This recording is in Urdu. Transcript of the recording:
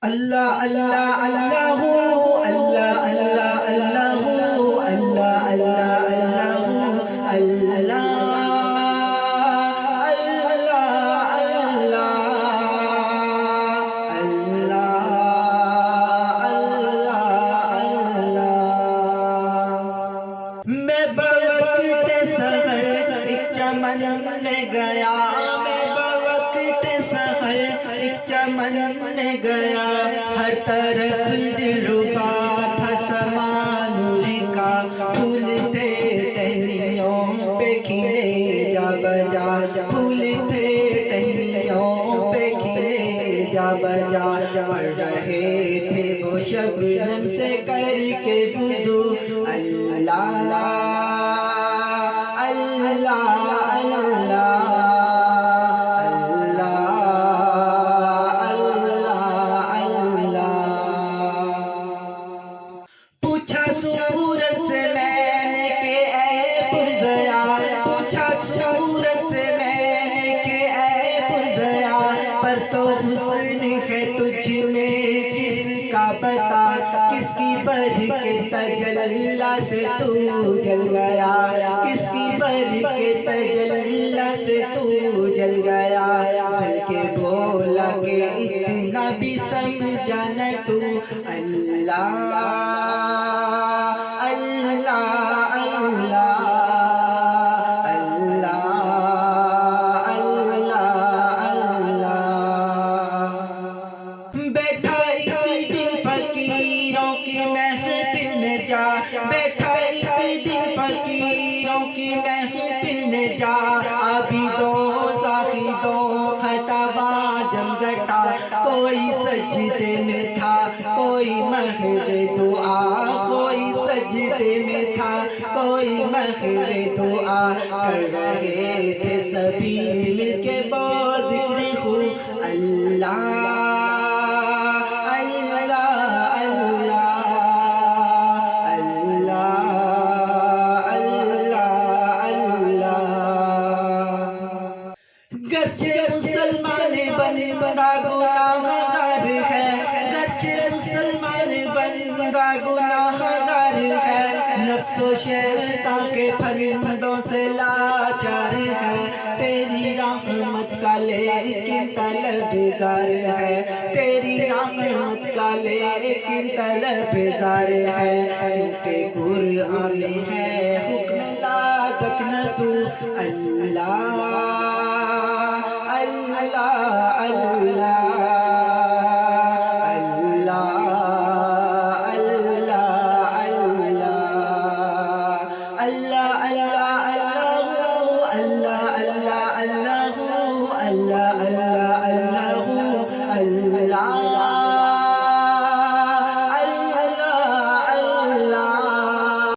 اللہ اللہ اللہ اللہ اللہ اللہ اللہ اللہ اللہ گیا میں بوقت سحر ایک چمن میں گیا، ہر طرف دل ربا تھا سما نور کا، پھول تھے ٹہنیوں پہ کھلے جا بجا، پھول تھے ٹہنیوں پہ کھلے جا بجا، پڑھ رہے تھے وہ شبنم سے کر کے وضو، اللہ اللہ سورت سے میں نے کہ اے پرزیا، پوچھا سورت سے میں نے کہ اے پرزیا، پر تو حسن ہے تجھ میں کس کا بتا، کس کی برکت تجلی سے تو جل گیا، کس کی برکت تجلی سے تو جل گیا، جل کے بولا کہ اتنا بھی سمجھا نہ تو، اللہ بیٹھا ایک دن فقیروں کی محفل میں جا، بیٹھا ایک دن فقیروں کی محفل میں جا، عابدوں زاہدوں خطباں جمگٹا، کوئی سجدے میں تھا کوئی محو دعا، کوئی سجدے میں تھا کوئی محو دعا، کر رہے تھے سبھی مل کے با ذکر ہو، اللہ گرچہ مسلمان بندہ گناہ گار ہے، گرچہ مسلمان بندہ گناہ گار ہے، نفس و شیطان کے پرندوں سے لاچار ہے، تیری رحمت کا لیکن طلبگار ہے، تیری رحمت کا لیکن طلبگار ہے، کیونکہ قرآن میں ہے حکم لا تقنطوا، اللہ اللہ اللہ